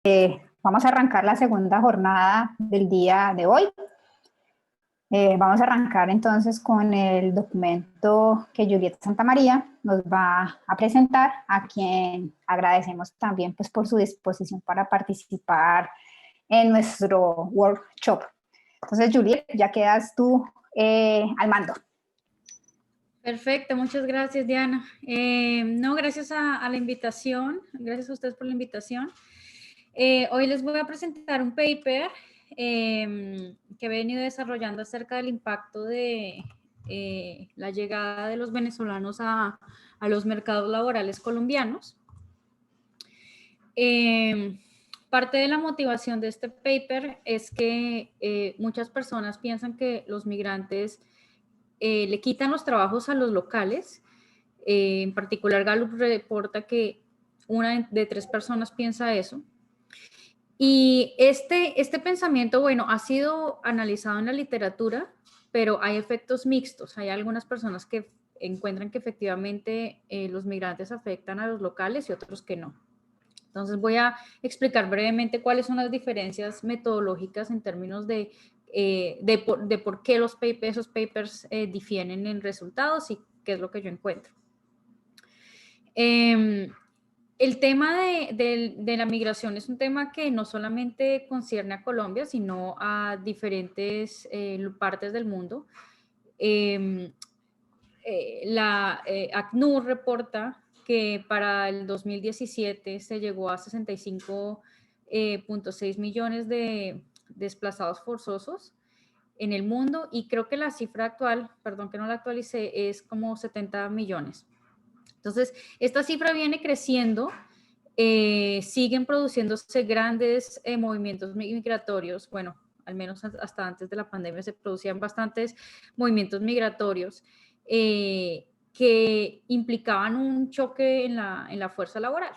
Vamos a arrancar la segunda jornada del día de hoy. Vamos a arrancar entonces con el documento que Julieta Santamaría nos va a presentar, a quien agradecemos también pues, por su disposición para participar en nuestro workshop. Entonces, Julieta, ya quedas tú al mando. Perfecto, muchas gracias, Diana. No, gracias a la invitación, gracias a ustedes por la invitación. Hoy les voy a presentar un paper que he venido desarrollando acerca del impacto de la llegada de los venezolanos a los mercados laborales colombianos. Parte de la motivación de este paper es que muchas personas piensan que los migrantes le quitan los trabajos a los locales. En particular, Gallup reporta que 1 de 3 personas piensa eso. Y este pensamiento, bueno, ha sido analizado en la literatura, pero hay efectos mixtos. Hay algunas personas que encuentran que efectivamente los migrantes afectan a los locales y otros que no. Entonces voy a explicar brevemente cuáles son las diferencias metodológicas en términos de por qué esos papers difieren en resultados y qué es lo que yo encuentro. El tema de la migración es un tema que no solamente concierne a Colombia, sino a diferentes partes del mundo. ACNUR reporta que para el 2017 se llegó a 65.6 millones de desplazados forzosos en el mundo, y creo que la cifra actual, perdón que no la actualicé, es como 70 millones. Entonces, esta cifra viene creciendo, siguen produciéndose grandes movimientos migratorios, bueno, al menos hasta antes de la pandemia se producían bastantes movimientos migratorios que implicaban un choque en la fuerza laboral.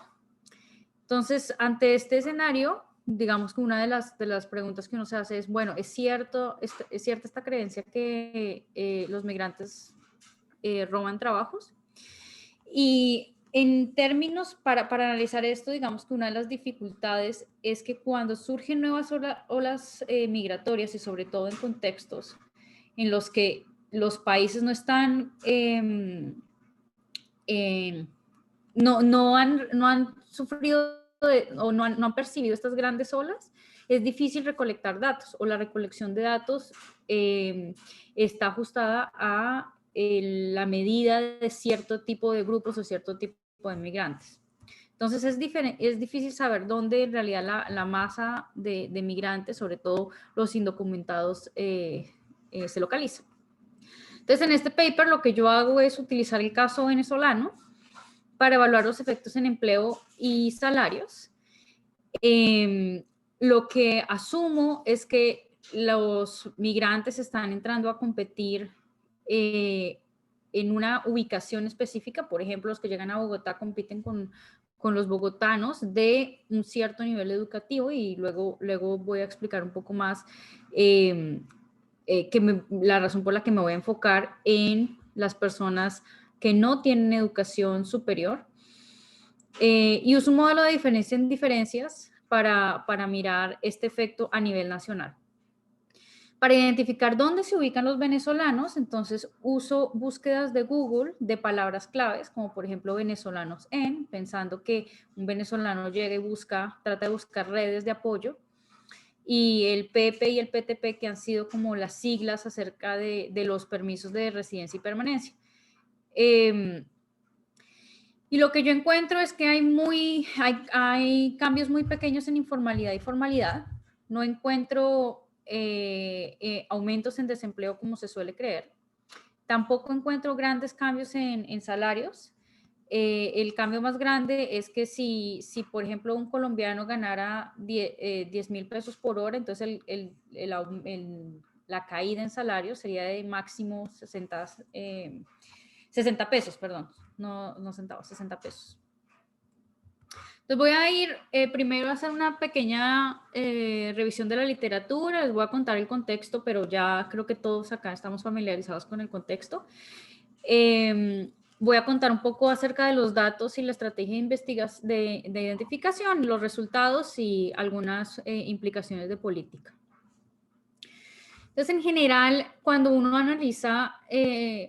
Entonces, ante este escenario, digamos que una de las preguntas que uno se hace es, bueno, ¿es cierta esta creencia que los migrantes roban trabajos? Y en términos, para analizar esto, digamos que una de las dificultades es que cuando surgen nuevas olas migratorias, y sobre todo en contextos en los que los países no están, no han sufrido o no han percibido estas grandes olas, es difícil recolectar datos, o la recolección de datos está ajustada a la medida de cierto tipo de grupos o cierto tipo de migrantes. Entonces es difícil saber dónde en realidad la masa de migrantes, sobre todo los indocumentados, se localiza. Entonces, en este paper lo que yo hago es utilizar el caso venezolano para evaluar los efectos en empleo y salarios. Lo que asumo es que los migrantes están entrando a competir en una ubicación específica. Por ejemplo, los que llegan a Bogotá compiten con los bogotanos de un cierto nivel educativo, y luego voy a explicar un poco más la razón por la que me voy a enfocar en las personas que no tienen educación superior. Y uso un modelo de diferencia en diferencias para mirar este efecto a nivel nacional. Para identificar dónde se ubican los venezolanos, entonces uso búsquedas de Google de palabras claves, como por ejemplo venezolanos pensando que un venezolano llega y trata de buscar redes de apoyo, y el PP y el PTP, que han sido como las siglas acerca de los permisos de residencia y permanencia. Y lo que yo encuentro es que hay cambios muy pequeños en informalidad y formalidad. No encuentro aumentos en desempleo como se suele creer. Tampoco encuentro grandes cambios en salarios. El cambio más grande es que si por ejemplo, un colombiano ganara 10.000 pesos por hora, entonces la caída en salario sería de máximo 60 pesos, perdón, no centavos, 60 pesos. Entonces voy a ir primero a hacer una pequeña revisión de la literatura, les voy a contar el contexto, pero ya creo que todos acá estamos familiarizados con el contexto. Voy a contar un poco acerca de los datos y la estrategia de identificación, los resultados y algunas implicaciones de política. Entonces, en general, cuando uno analiza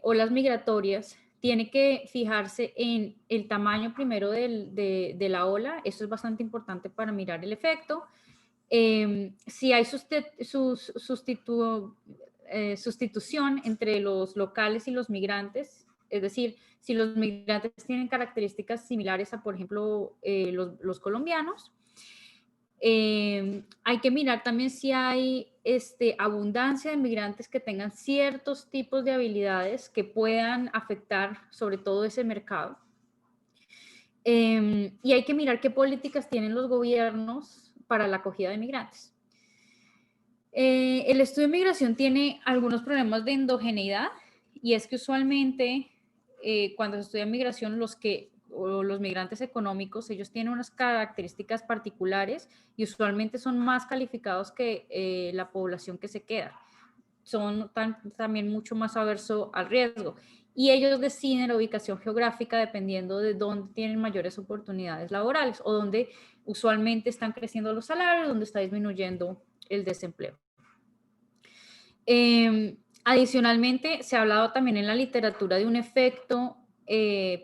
olas migratorias, tiene que fijarse en el tamaño primero de la ola. Eso es bastante importante para mirar el efecto. Si hay sustitución entre los locales y los migrantes, es decir, si los migrantes tienen características similares a, por ejemplo, los colombianos. Hay que mirar también si hay abundancia de migrantes que tengan ciertos tipos de habilidades que puedan afectar sobre todo ese mercado. Y hay que mirar qué políticas tienen los gobiernos para la acogida de migrantes. El estudio de migración tiene algunos problemas de endogeneidad, y es que usualmente cuando se estudia migración, los migrantes económicos, ellos tienen unas características particulares y usualmente son más calificados que la población que se queda. Son también mucho más aversos al riesgo, y ellos deciden la ubicación geográfica dependiendo de dónde tienen mayores oportunidades laborales o dónde usualmente están creciendo los salarios, dónde está disminuyendo el desempleo. Adicionalmente, se ha hablado también en la literatura de un efecto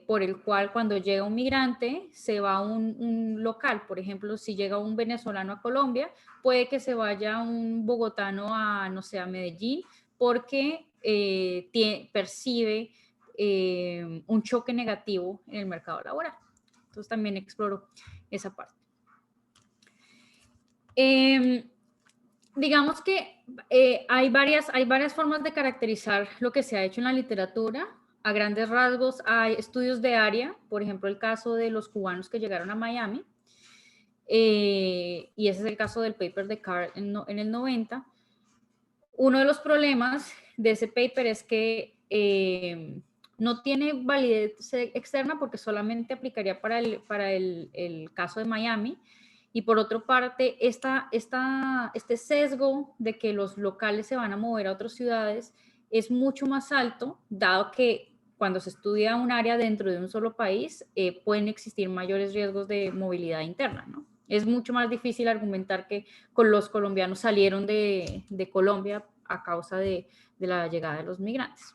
por el cual cuando llega un migrante se va a un local. Por ejemplo, si llega un venezolano a Colombia, puede que se vaya un bogotano a, no sé, a Medellín, porque percibe un choque negativo en el mercado laboral. Entonces también exploro esa parte. Digamos que hay varias formas de caracterizar lo que se ha hecho en la literatura. A grandes rasgos hay estudios de área, por ejemplo, el caso de los cubanos que llegaron a Miami, y ese es el caso del paper de Carr en el 90. Uno de los problemas de ese paper es que no tiene validez externa porque solamente aplicaría para el caso de Miami. Y por otra parte, este sesgo de que los locales se van a mover a otras ciudades es mucho más alto, dado que cuando se estudia un área dentro de un solo país, pueden existir mayores riesgos de movilidad interna, ¿no? Es mucho más difícil argumentar que los colombianos salieron de Colombia a causa de la llegada de los migrantes.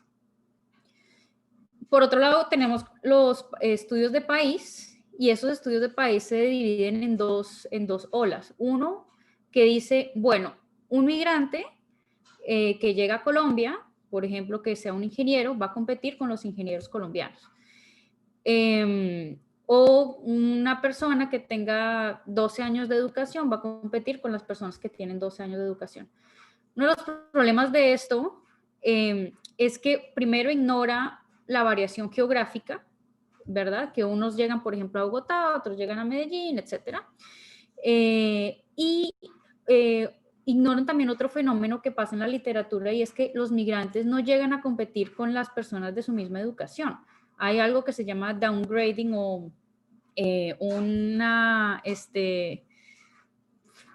Por otro lado, tenemos los estudios de país, y esos estudios de país se dividen en dos olas. Uno que dice, bueno, un migrante que llega a Colombia, por ejemplo, que sea un ingeniero, va a competir con los ingenieros colombianos. O una persona que tenga 12 años de educación va a competir con las personas que tienen 12 años de educación. Uno de los problemas de esto es que primero ignora la variación geográfica, ¿verdad? Que unos llegan, por ejemplo, a Bogotá, otros llegan a Medellín, etc. Ignoran también otro fenómeno que pasa en la literatura, y es que los migrantes no llegan a competir con las personas de su misma educación. Hay algo que se llama downgrading o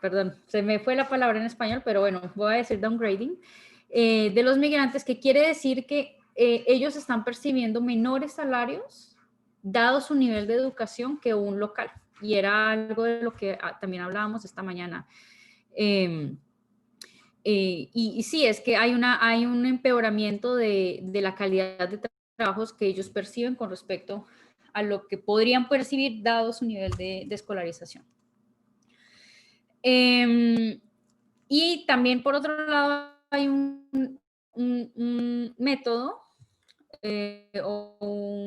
perdón, se me fue la palabra en español, pero bueno, voy a decir downgrading, de los migrantes, que quiere decir que ellos están percibiendo menores salarios dado su nivel de educación que un local. Y era algo de lo que también hablábamos esta mañana. Y sí, es que hay un empeoramiento de la calidad de trabajos que ellos perciben con respecto a lo que podrían percibir dado su nivel de escolarización. Y también, por otro lado, hay un método o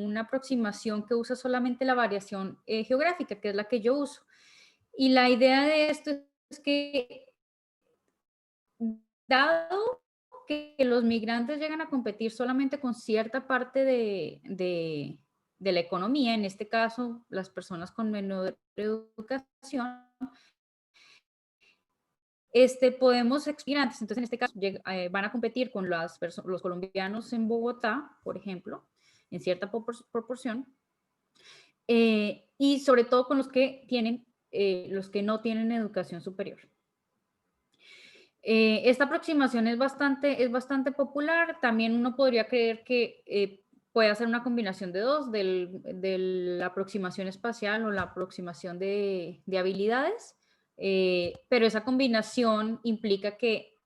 una aproximación que usa solamente la variación geográfica, que es la que yo uso. Y la idea de esto es que, dado que los migrantes llegan a competir solamente con cierta parte de la economía, en este caso, las personas con menor educación, podemos migrantes, entonces en este caso van a competir con los colombianos en Bogotá, por ejemplo, en cierta proporción, y sobre todo con los que no tienen educación superior. Esta aproximación es bastante popular. También uno podría creer que puede hacer una combinación de dos, de la aproximación espacial o la aproximación de habilidades, pero esa combinación implica que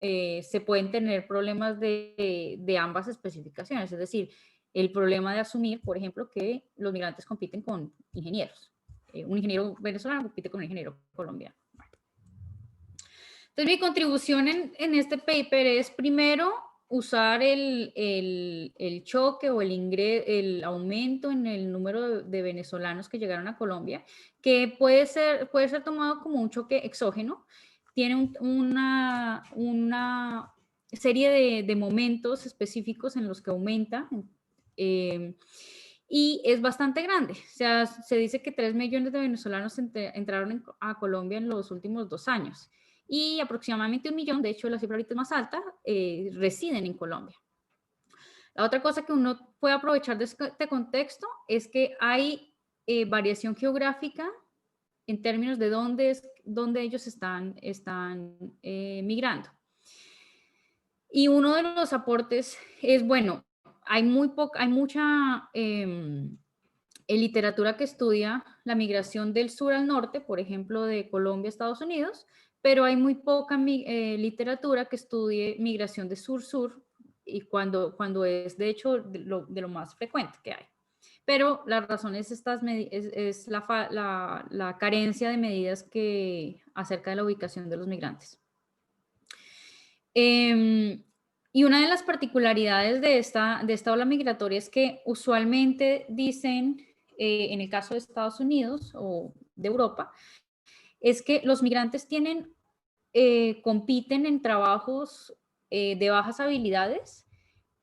se pueden tener problemas de ambas especificaciones, es decir, el problema de asumir, por ejemplo, que los migrantes compiten con ingenieros. Un ingeniero venezolano compite con un ingeniero colombiano. Entonces, mi contribución en este paper es, primero, usar el choque o el aumento en el número de venezolanos que llegaron a Colombia, que puede ser tomado como un choque exógeno. Tiene una serie de momentos específicos en los que aumenta, y es bastante grande. O sea, se dice que 3 millones de venezolanos entraron a Colombia en los últimos 2 años y aproximadamente 1 millón, de hecho la cifra ahorita es más alta, residen en Colombia. La otra cosa que uno puede aprovechar de este contexto es que hay variación geográfica en términos de dónde ellos están migrando. Y uno de los aportes es, bueno, hay mucha literatura que estudia la migración del sur al norte, por ejemplo, de Colombia a Estados Unidos, pero hay muy poca literatura que estudie migración de sur-sur, y cuando es, de hecho, de lo más frecuente que hay. Pero la razón es la carencia de medidas acerca de la ubicación de los migrantes. Y una de las particularidades de esta ola migratoria es que usualmente dicen, en el caso de Estados Unidos o de Europa, es que los migrantes compiten en trabajos de bajas habilidades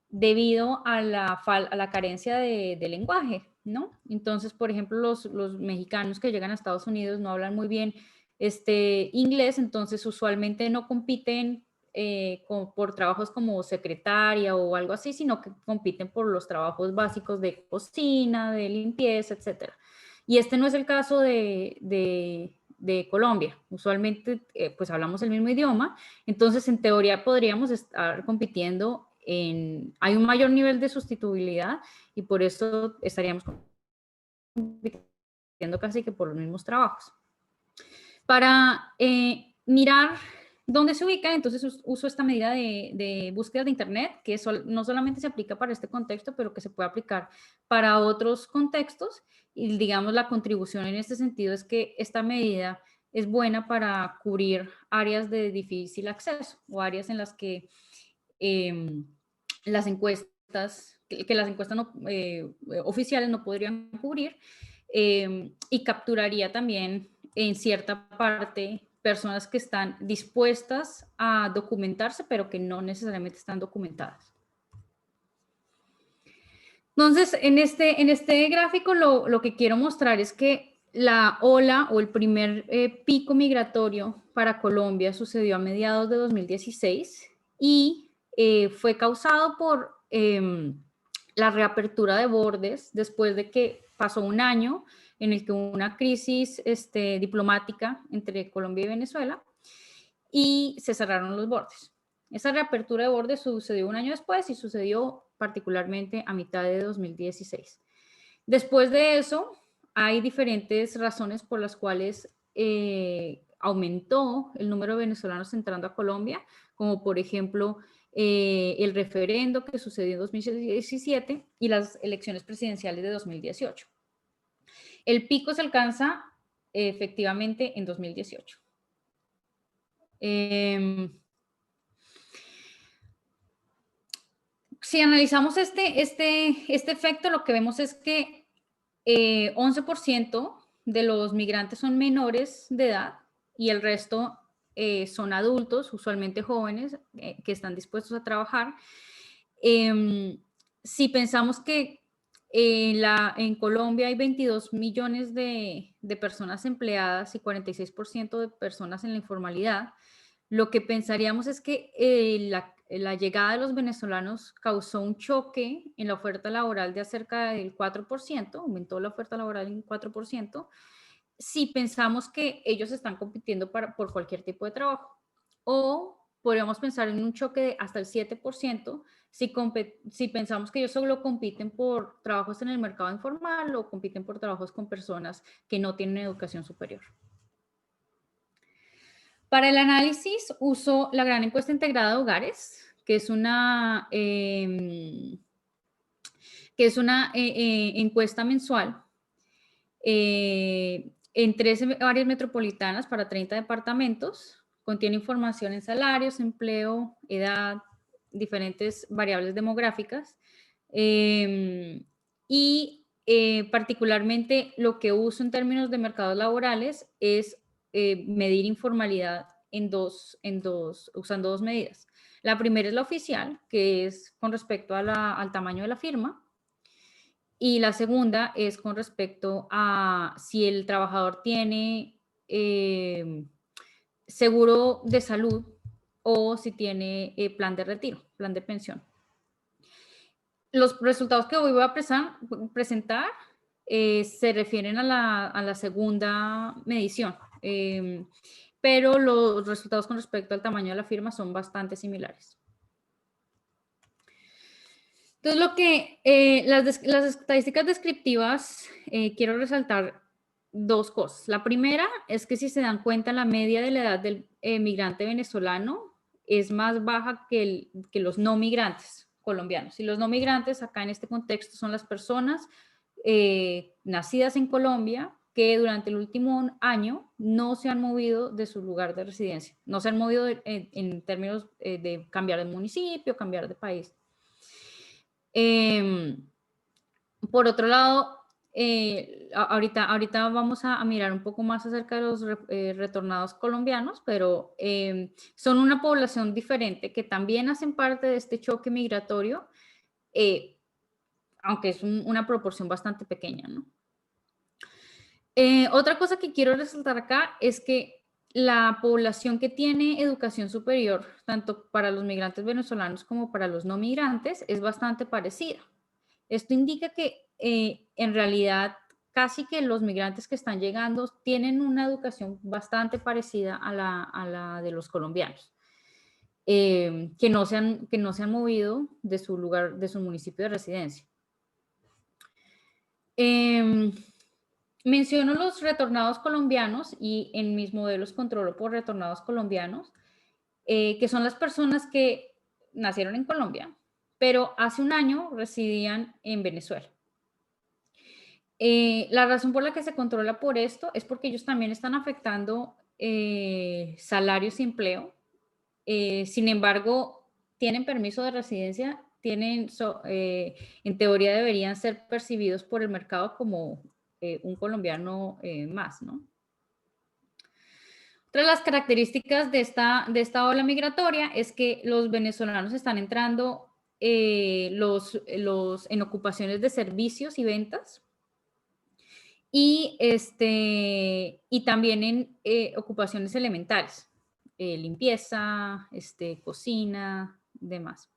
debido a la carencia de lenguaje, ¿no? Entonces, por ejemplo, los mexicanos que llegan a Estados Unidos no hablan muy bien inglés, entonces usualmente no compiten por trabajos como secretaria o algo así, sino que compiten por los trabajos básicos de cocina, de limpieza, etc. Y este no es el caso de Colombia. Usualmente, pues hablamos el mismo idioma, entonces en teoría podríamos estar compitiendo hay un mayor nivel de sustituibilidad y por eso estaríamos compitiendo casi que por los mismos trabajos. Para mirar dónde se ubica, entonces uso esta medida de búsqueda de Internet, que no solamente se aplica para este contexto, pero que se puede aplicar para otros contextos. Y digamos, la contribución en este sentido es que esta medida es buena para cubrir áreas de difícil acceso o áreas en las que las encuestas oficiales no podrían cubrir, y capturaría también en cierta parte personas que están dispuestas a documentarse, pero que no necesariamente están documentadas. Entonces, en este gráfico lo que quiero mostrar es que la ola o el primer pico migratorio para Colombia sucedió a mediados de 2016 y fue causado por la reapertura de bordes después de que pasó un año en el que hubo una crisis diplomática entre Colombia y Venezuela y se cerraron los bordes. Esa reapertura de bordes sucedió un año después y sucedió particularmente a mitad de 2016. Después de eso, hay diferentes razones por las cuales aumentó el número de venezolanos entrando a Colombia, como por ejemplo el referendo que sucedió en 2017 y las elecciones presidenciales de 2018. El pico se alcanza efectivamente en 2018. Si analizamos este efecto, lo que vemos es que 11% de los migrantes son menores de edad y el resto son adultos, usualmente jóvenes, que están dispuestos a trabajar. Si pensamos que en Colombia hay 22 millones de personas empleadas y 46% de personas en la informalidad, lo que pensaríamos es que la llegada de los venezolanos causó un choque en la oferta laboral de cerca del 4%, aumentó la oferta laboral en 4%, si pensamos que ellos están compitiendo por cualquier tipo de trabajo. O podríamos pensar en un choque de hasta el 7% si pensamos que ellos solo compiten por trabajos en el mercado informal o compiten por trabajos con personas que no tienen educación superior. Para el análisis uso la gran encuesta integrada de hogares, que es una encuesta mensual en 13 áreas metropolitanas para 30 departamentos. Contiene información en salarios, empleo, edad, diferentes variables demográficas. Particularmente lo que uso en términos de mercados laborales es medir informalidad usando dos medidas. La primera es la oficial, que es con respecto al tamaño de la firma. Y la segunda es con respecto a si el trabajador tiene seguro de salud o si tiene plan de retiro, plan de pensión. Los resultados que hoy voy a presentar se refieren a la segunda medición, pero los resultados con respecto al tamaño de la firma son bastante similares. Entonces, las estadísticas descriptivas, quiero resaltar dos cosas. La primera es que si se dan cuenta, la media de la edad del migrante venezolano es más baja que los no migrantes colombianos. Y los no migrantes acá en este contexto son las personas nacidas en Colombia que durante el último año no se han movido de su lugar de residencia, no se han movido en términos de cambiar de municipio, cambiar de país. Por otro lado, ahorita vamos a mirar un poco más acerca de los retornados colombianos, pero son una población diferente que también hacen parte de este choque migratorio, aunque es una proporción bastante pequeña, ¿no? Otra cosa que quiero resaltar acá es que la población que tiene educación superior, tanto para los migrantes venezolanos como para los no migrantes, es bastante parecida. Esto indica que en realidad casi que los migrantes que están llegando tienen una educación bastante parecida a la de los colombianos, que no se han movido de su lugar, de su municipio de residencia. Menciono los retornados colombianos y en mis modelos controlo por retornados colombianos, que son las personas que nacieron en Colombia, pero hace un año residían en Venezuela. La razón por la que se controla por esto es porque ellos también están afectando salarios y empleo. Sin embargo, tienen permiso de residencia, en teoría deberían ser percibidos por el mercado como un colombiano más, ¿no? Otra de las características de esta ola migratoria es que los venezolanos están entrando en ocupaciones de servicios y ventas, y también en ocupaciones elementales, limpieza, cocina, demás.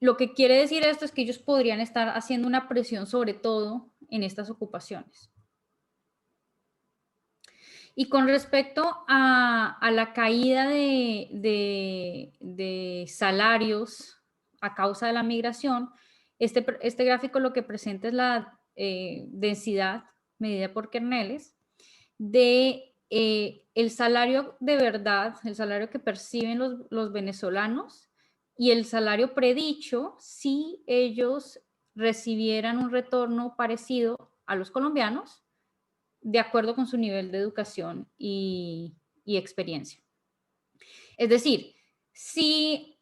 Lo que quiere decir esto es que ellos podrían estar haciendo una presión sobre todo en estas ocupaciones. Y con respecto a la caída de salarios a causa de la migración, este gráfico lo que presenta es la densidad medida por Kerneles de el salario de verdad, el salario que perciben los venezolanos y el salario predicho si ellos recibieran un retorno parecido a los colombianos de acuerdo con su nivel de educación y experiencia. Es decir, si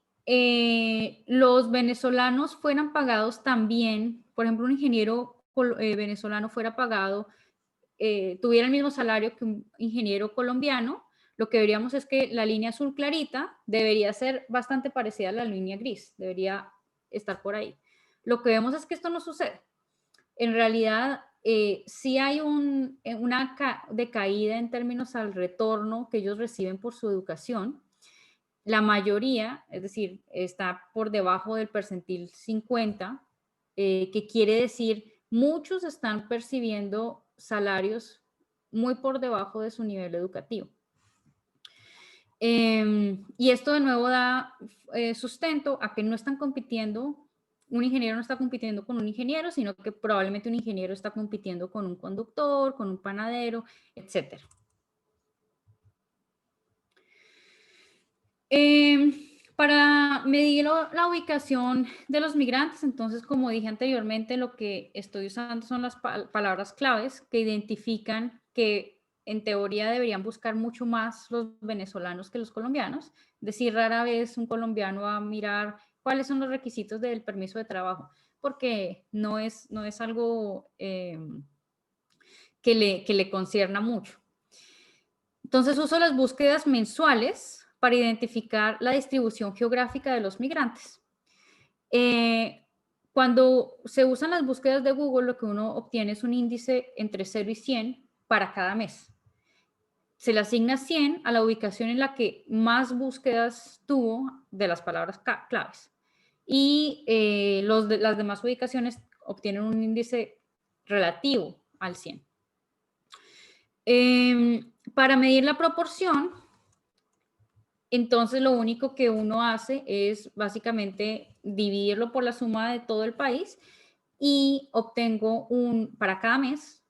los venezolanos fueran pagados también, por ejemplo, un ingeniero venezolano fuera pagado, tuviera el mismo salario que un ingeniero colombiano, lo que veríamos es que la línea azul clarita debería ser bastante parecida a la línea gris, debería estar por ahí. Lo que vemos es que esto no sucede. En realidad, sí hay una decaída en términos al retorno que ellos reciben por su educación. La mayoría, es decir, está por debajo del percentil 50, que quiere decir muchos están percibiendo salarios muy por debajo de su nivel educativo. Y esto de nuevo da sustento a que no están compitiendo, un ingeniero no está compitiendo con un ingeniero, sino que probablemente un ingeniero está compitiendo con un conductor, con un panadero, etc. Para medir la ubicación de los migrantes, entonces, como dije anteriormente, lo que estoy usando son las palabras claves que identifican que en teoría deberían buscar mucho más los venezolanos que los colombianos. Es decir, rara vez un colombiano va a mirar cuáles son los requisitos del permiso de trabajo, porque no es algo que le concierna mucho. Entonces uso las búsquedas mensuales para identificar la distribución geográfica de los migrantes. Cuando se usan las búsquedas de Google, lo que uno obtiene es un índice entre 0 y 100 para cada mes. Se le asigna 100 a la ubicación en la que más búsquedas tuvo de las palabras claves. Y las demás ubicaciones obtienen un índice relativo al 100. Para medir la proporción, entonces lo único que uno hace es básicamente dividirlo por la suma de todo el país y obtengo para cada mes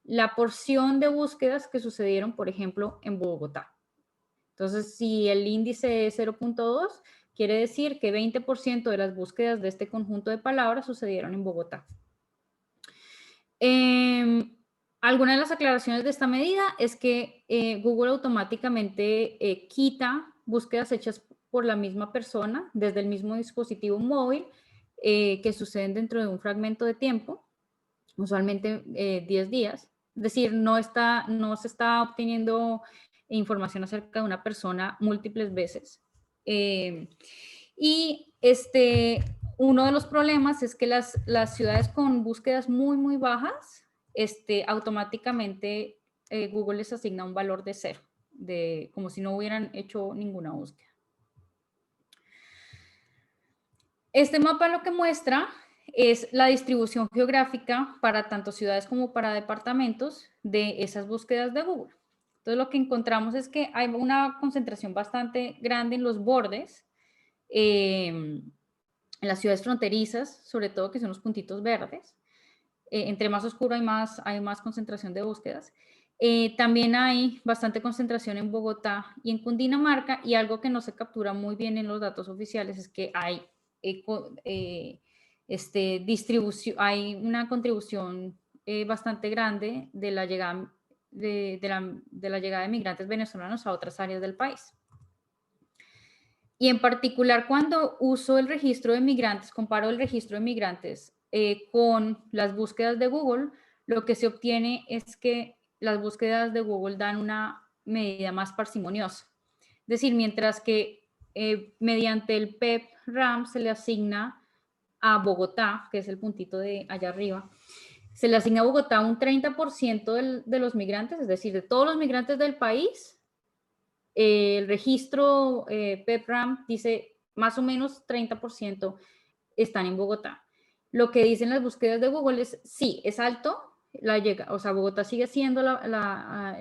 la porción de búsquedas que sucedieron, por ejemplo, en Bogotá. Entonces, si el índice es 0.2, quiere decir que 20% de las búsquedas de este conjunto de palabras sucedieron en Bogotá. Alguna de las aclaraciones de esta medida es que Google automáticamente quita búsquedas hechas por la misma persona desde el mismo dispositivo móvil que suceden dentro de un fragmento de tiempo, usualmente 10 días. Es decir, no se está obteniendo información acerca de una persona múltiples veces. Y uno de los problemas es que las ciudades con búsquedas muy, muy bajas, automáticamente Google les asigna un valor de 0, como si no hubieran hecho ninguna búsqueda. Este mapa lo que muestra es la distribución geográfica para tanto ciudades como para departamentos de esas búsquedas de Google. Entonces lo que encontramos es que hay una concentración bastante grande en los bordes, en las ciudades fronterizas, sobre todo que son los puntitos verdes. Entre más oscuro hay más concentración de búsquedas. También hay bastante concentración en Bogotá y en Cundinamarca, y algo que no se captura muy bien en los datos oficiales es que hay hay una contribución bastante grande de la llegada de migrantes venezolanos a otras áreas del país. Y en particular, cuando uso el registro de migrantes, comparo el registro de migrantes con las búsquedas de Google, lo que se obtiene es que las búsquedas de Google dan una medida más parsimoniosa. Es decir, mientras que mediante el PEP-RAM se le asigna a Bogotá, que es el puntito de allá arriba, se le asigna a Bogotá un 30% de los migrantes, es decir, de todos los migrantes del país. El registro PEP-RAM dice más o menos 30% están en Bogotá. Lo que dicen las búsquedas de Google es, sí, es alto, o sea, Bogotá sigue siendo la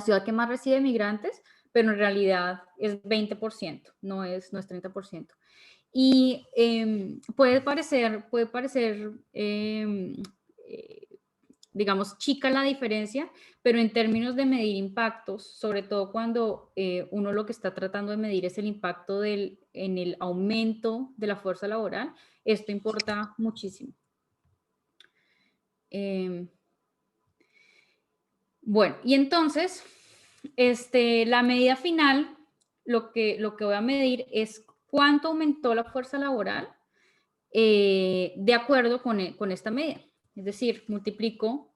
ciudad que más recibe migrantes, pero en realidad es 20%, no es 30%. Y puede parecer digamos, chica la diferencia, pero en términos de medir impactos, sobre todo cuando uno lo que está tratando de medir es el impacto en el aumento de la fuerza laboral, esto importa muchísimo. Bueno, y entonces, la medida final, lo que voy a medir es cuánto aumentó la fuerza laboral de acuerdo con esta medida. Es decir, multiplico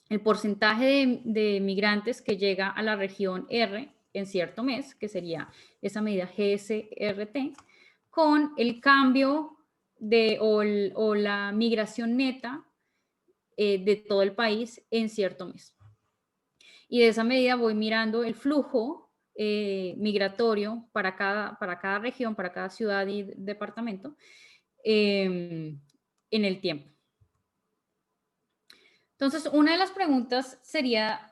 el porcentaje de migrantes que llega a la región R en cierto mes, que sería esa medida GSRT, con el cambio o la migración neta de todo el país en cierto mes. Y de esa medida voy mirando el flujo migratorio para cada región, para cada ciudad y departamento en el tiempo. Entonces, una de las preguntas sería,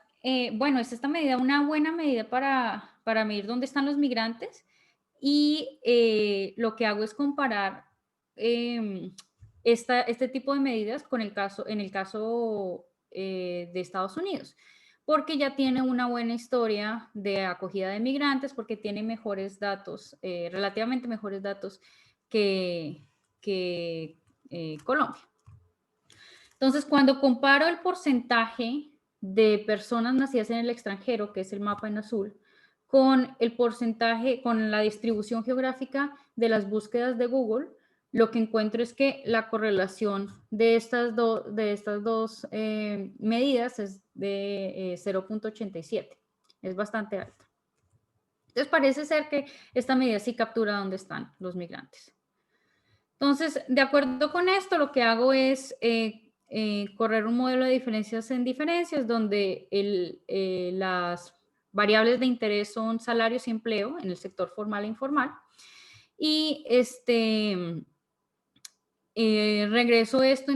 bueno, ¿es esta medida una buena medida para para medir dónde están los migrantes y lo que hago es comparar este tipo de medidas con en el caso de Estados Unidos, porque ya tiene una buena historia de acogida de migrantes, porque tiene mejores datos, relativamente mejores datos que Colombia. Entonces, cuando comparo el porcentaje de personas nacidas en el extranjero, que es el mapa en azul, con el porcentaje, con la distribución geográfica de las búsquedas de Google, lo que encuentro es que la correlación de estas dos medidas es de 0.87. Es bastante alta. Entonces, parece ser que esta medida sí captura dónde están los migrantes. Entonces, de acuerdo con esto, lo que hago es correr un modelo de diferencias en diferencias, donde las variables de interés son salarios y empleo en el sector formal e informal. Y regreso esto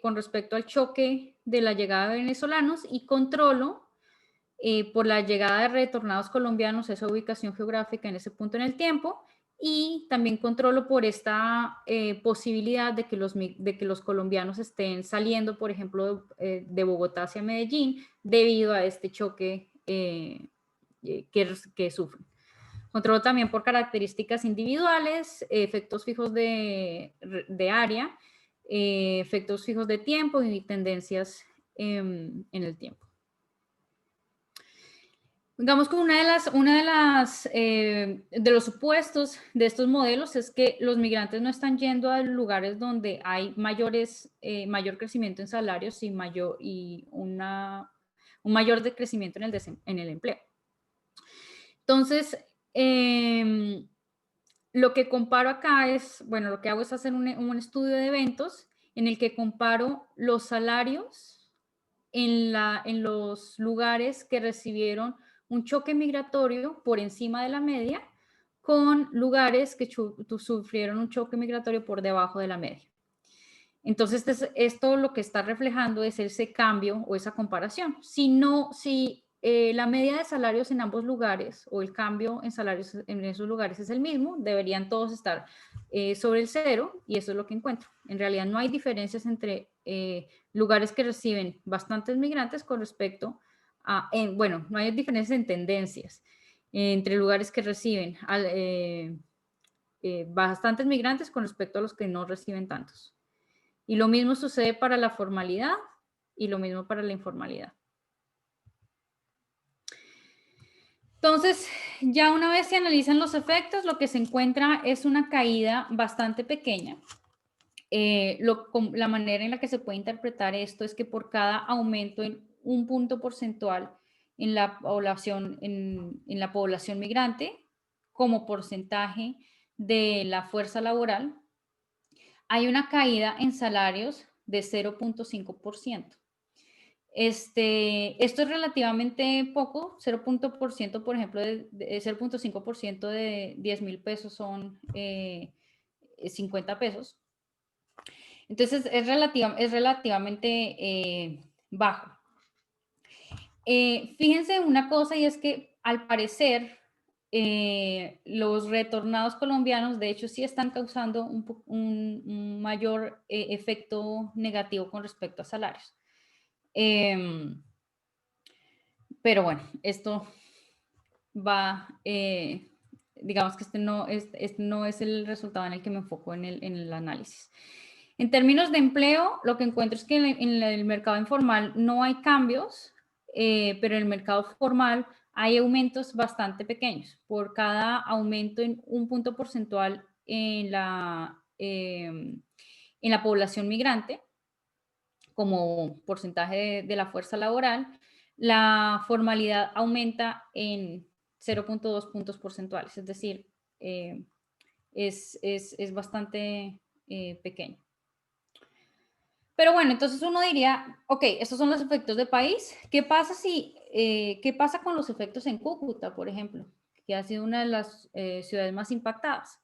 con respecto al choque de la llegada de venezolanos y controlo por la llegada de retornados colombianos, esa ubicación geográfica en ese punto en el tiempo, y también controlo por esta posibilidad de que los colombianos estén saliendo, por ejemplo, de Bogotá hacia Medellín, debido a este choque que sufren. Controlo también por características individuales, efectos fijos de área, efectos fijos de tiempo y tendencias en el tiempo. Digamos que de los supuestos de estos modelos es que los migrantes no están yendo a lugares donde hay mayor crecimiento en salarios y un mayor decrecimiento en el empleo. Entonces, lo que comparo acá es, bueno, lo que hago es hacer un estudio de eventos en el que comparo los salarios en los lugares que recibieron un choque migratorio por encima de la media con lugares que sufrieron un choque migratorio por debajo de la media. Entonces, esto lo que está reflejando es ese cambio o esa comparación. Si la media de salarios en ambos lugares o el cambio en salarios en esos lugares es el mismo, deberían todos estar sobre el cero, y eso es lo que encuentro. En realidad no hay diferencias entre lugares que reciben bastantes migrantes con respecto a, bueno, no hay diferencias en tendencias entre lugares que reciben bastantes migrantes con respecto a los que no reciben tantos. Y lo mismo sucede para la formalidad y lo mismo para la informalidad. Entonces, ya una vez se analizan los efectos, lo que se encuentra es una caída bastante pequeña. La manera en la que se puede interpretar esto es que por cada aumento en un punto porcentual en la población, en la población migrante, como porcentaje de la fuerza laboral, hay una caída en salarios de 0.5%. Esto es relativamente poco, 0.5%, por ejemplo, de 0.5% de 10,000 pesos son 50 pesos. Entonces, es relativamente bajo. Fíjense una cosa, y es que al parecer los retornados colombianos, de hecho, sí están causando un mayor efecto negativo con respecto a salarios. Pero bueno, esto va, digamos que este no es el resultado en el que me enfoco en el análisis. En términos de empleo, lo que encuentro es que en el mercado informal no hay cambios, pero en el mercado formal hay aumentos bastante pequeños. Por cada aumento en un punto porcentual en la población migrante, como porcentaje de la fuerza laboral, la formalidad aumenta en 0.2 puntos porcentuales, es decir, es bastante pequeño. Pero bueno, entonces uno diría, ok, estos son los efectos de país. ¿Qué pasa con los efectos en Cúcuta, por ejemplo, que ha sido una de las ciudades más impactadas?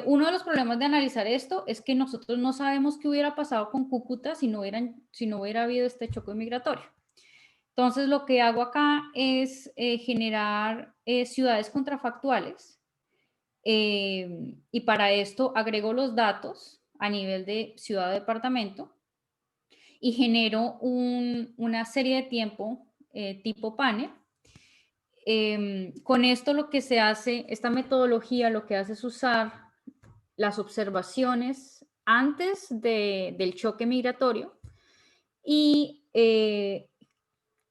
Uno de los problemas de analizar esto es que nosotros no sabemos qué hubiera pasado con Cúcuta si no hubiera habido este choque migratorio. Entonces, lo que hago acá es generar ciudades contrafactuales. Y para esto agrego los datos a nivel de ciudad o departamento y genero una serie de tiempo tipo panel. Con esto lo que se hace, esta metodología lo que hace es usar las observaciones antes del choque migratorio y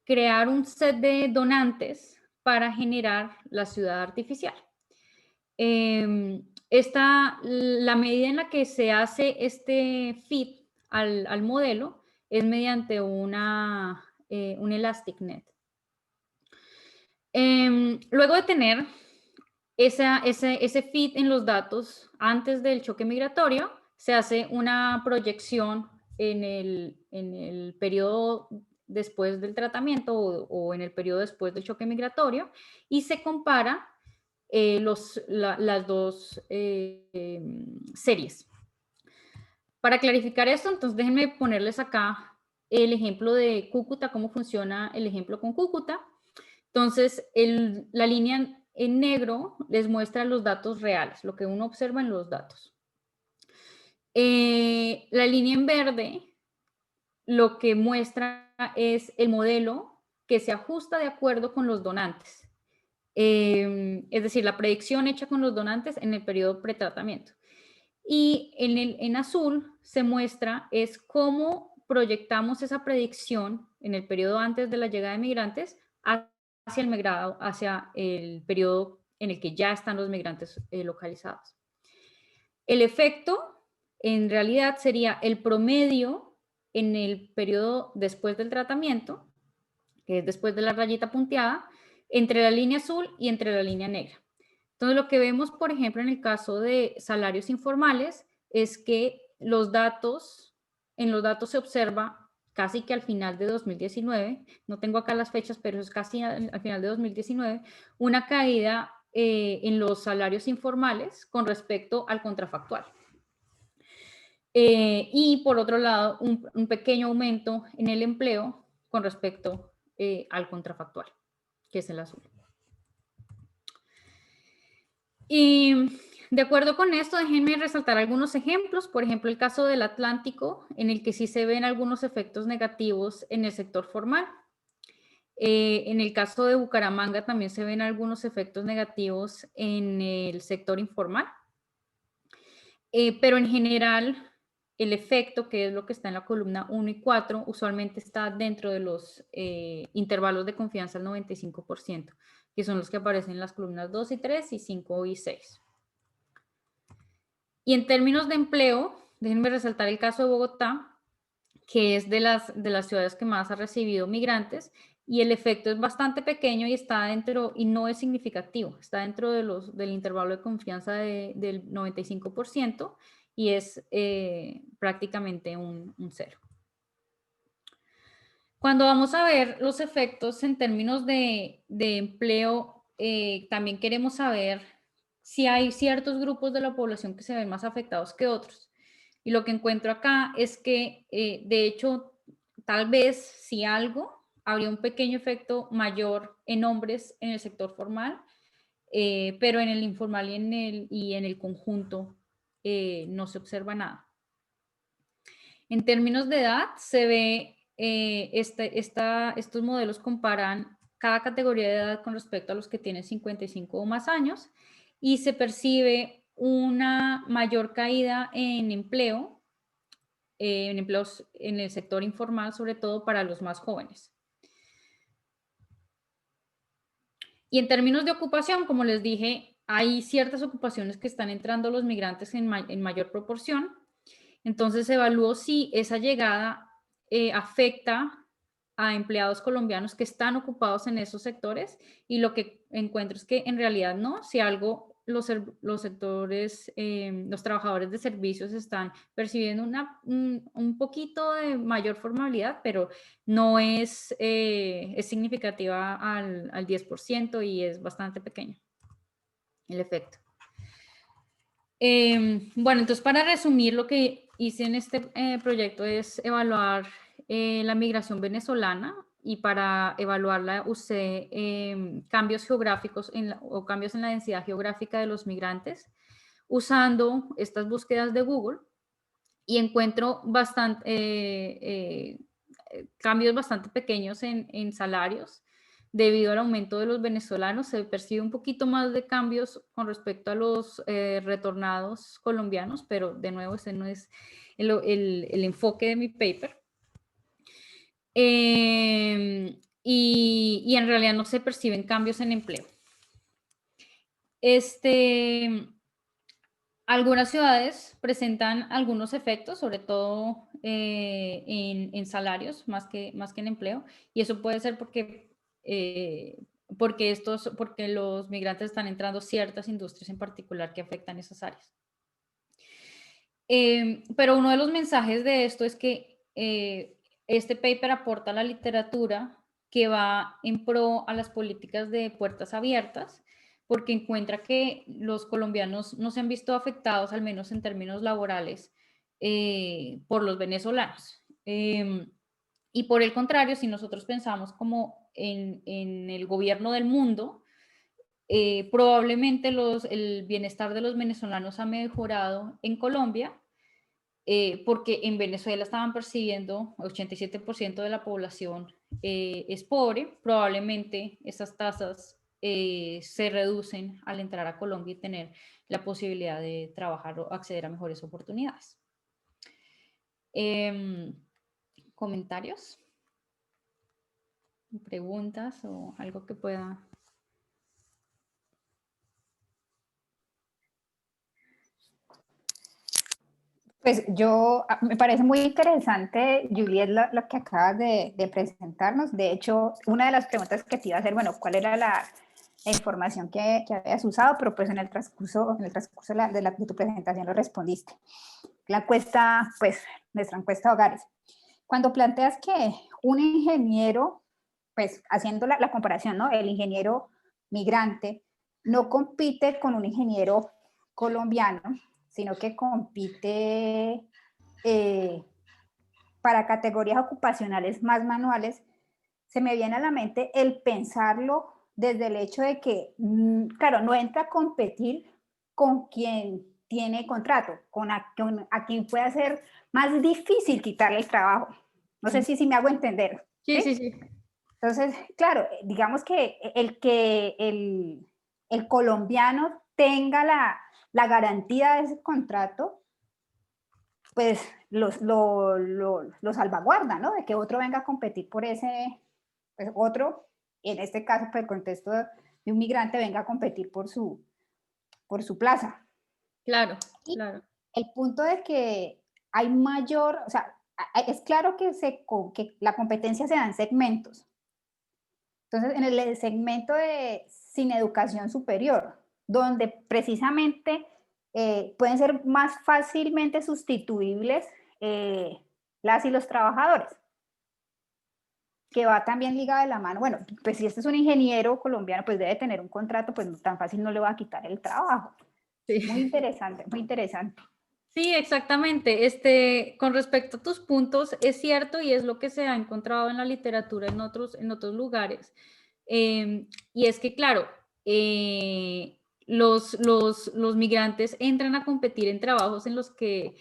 crear un set de donantes para generar la ciudad artificial. La medida en la que se hace este fit al modelo es mediante un ElasticNet. Luego de tener ese fit en los datos antes del choque migratorio, se hace una proyección en el periodo después del tratamiento o en el periodo después del choque migratorio y se compara las dos series. Para clarificar esto, entonces déjenme ponerles acá el ejemplo de Cúcuta, cómo funciona el ejemplo con Cúcuta. Entonces, la línea en negro les muestra los datos reales, lo que uno observa en los datos. La línea en verde lo que muestra es el modelo que se ajusta de acuerdo con los donantes. Es decir, la predicción hecha con los donantes en el periodo pretratamiento. Y en azul se muestra es cómo proyectamos esa predicción en el periodo antes de la llegada de migrantes hacia el periodo en el que ya están los migrantes localizados. El efecto, en realidad, sería el promedio en el periodo después del tratamiento, que es después de la rayita punteada, entre la línea azul y entre la línea negra. Entonces, lo que vemos, por ejemplo, en el caso de salarios informales, es que en los datos se observa casi que al final de 2019, no tengo acá las fechas, pero es casi al final de 2019, una caída en los salarios informales con respecto al contrafactual. Y por otro lado, un pequeño aumento en el empleo con respecto al contrafactual, que es el azul. Y de acuerdo con esto, déjenme resaltar algunos ejemplos. Por ejemplo, el caso del Atlántico, en el que sí se ven algunos efectos negativos en el sector formal. En el caso de Bucaramanga también se ven algunos efectos negativos en el sector informal. Pero en general, el efecto, que es lo que está en la columna 1 y 4, usualmente está dentro de los intervalos de confianza al 95%, que son los que aparecen en las columnas 2 y 3 y 5 y 6. Y en términos de empleo, déjenme resaltar el caso de Bogotá, que es de las ciudades que más ha recibido migrantes, y el efecto es bastante pequeño y está dentro, y no es significativo, está dentro del intervalo de confianza del 95% y es prácticamente un 0. Cuando vamos a ver los efectos en términos de empleo, también queremos saber si hay ciertos grupos de la población que se ven más afectados que otros. Y lo que encuentro acá es que, de hecho, tal vez si algo, habría un pequeño efecto mayor en hombres en el sector formal, pero en el informal y en el conjunto no se observa nada. En términos de edad, se ve, estos modelos comparan cada categoría de edad con respecto a los que tienen 55 o más años y se percibe una mayor caída en empleos en el sector informal, sobre todo para los más jóvenes. Y en términos de ocupación, como les dije, hay ciertas ocupaciones que están entrando los migrantes en mayor proporción. Entonces evalúo si esa llegada afecta a empleados colombianos que están ocupados en esos sectores y lo que encuentro es que en realidad no, si algo los sectores, los trabajadores de servicios están percibiendo un poquito de mayor formalidad, pero no es significativa al 10% y es bastante pequeño el efecto. Bueno, entonces para resumir, lo que hice en este proyecto es evaluar la migración venezolana y para evaluarla usé cambios geográficos o cambios en la densidad geográfica de los migrantes usando estas búsquedas de Google y encuentro cambios bastante pequeños en salarios. Debido al aumento de los venezolanos, se percibe un poquito más de cambios con respecto a los retornados colombianos, pero de nuevo ese no es el enfoque de mi paper. Y en realidad no se perciben cambios en empleo. Algunas ciudades presentan algunos efectos, sobre todo en salarios, más que en empleo, y eso puede ser porque los migrantes están entrando a ciertas industrias en particular que afectan esas áreas. Pero uno de los mensajes de esto es que este paper aporta la literatura que va en pro a las políticas de puertas abiertas, porque encuentra que los colombianos no se han visto afectados, al menos en términos laborales, por los venezolanos. Y por el contrario, si nosotros pensamos como en el gobierno del mundo, probablemente el bienestar de los venezolanos ha mejorado en Colombia, porque en Venezuela estaban percibiendo 87% de la población es pobre, probablemente esas tasas se reducen al entrar a Colombia y tener la posibilidad de trabajar o acceder a mejores oportunidades. ¿Comentarios? ¿Preguntas o algo que pueda? Pues me parece muy interesante, Juliet, lo que acabas de presentarnos. De hecho, una de las preguntas que te iba a hacer, bueno, ¿cuál era la información que habías usado? Pero pues en el transcurso de tu presentación lo respondiste. La encuesta, pues, nuestra encuesta de hogares. Cuando planteas que un ingeniero, pues, haciendo la comparación, ¿no? El ingeniero migrante no compite con un ingeniero colombiano, sino que compite para categorías ocupacionales más manuales, se me viene a la mente el pensarlo desde el hecho de que, claro, no entra a competir con quien tiene contrato, a quien puede hacer más difícil quitarle el trabajo. No sé si me hago entender. Sí, sí, sí. Entonces, claro, digamos que el colombiano tenga la garantía de ese contrato, pues lo salvaguarda, ¿no? De que otro venga a competir por ese, pues otro, en este caso, por el contexto de un migrante, venga a competir por su plaza. Claro, y claro. El punto de que hay mayor, o sea, es claro que la competencia se da en segmentos. Entonces, en el segmento de sin educación superior, donde precisamente pueden ser más fácilmente sustituibles las y los trabajadores, que va también ligada de la mano. Bueno, pues si este es un ingeniero colombiano, pues debe tener un contrato, pues tan fácil no le va a quitar el trabajo. Sí. Muy interesante, muy interesante. Sí, exactamente. Con respecto a tus puntos, es cierto y es lo que se ha encontrado en la literatura en otros lugares. Y es que, claro, los migrantes entran a competir en trabajos en los que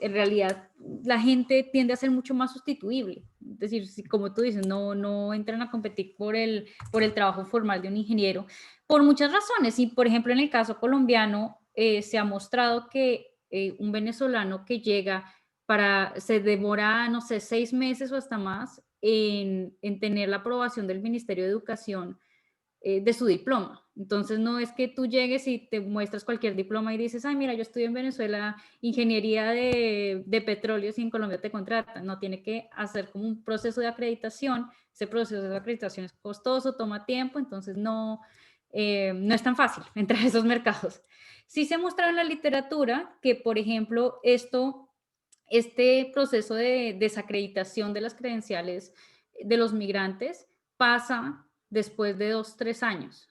en realidad la gente tiende a ser mucho más sustituible. Es decir, como tú dices, no entran a competir por el trabajo formal de un ingeniero, por muchas razones. Y, por ejemplo, en el caso colombiano, se ha mostrado que un venezolano que llega se demora, no sé, 6 meses o hasta más en tener la aprobación del Ministerio de Educación de su diploma. Entonces no es que tú llegues y te muestras cualquier diploma y dices, ay, mira, yo estudio en Venezuela ingeniería de petróleos y en Colombia te contratan. No, tiene que hacer como un proceso de acreditación. Ese proceso de acreditación es costoso, toma tiempo, entonces no es tan fácil entrar a esos mercados. Sí se ha mostrado en la literatura que, por ejemplo, este proceso de desacreditación de las credenciales de los migrantes pasa después de 2, 3 años.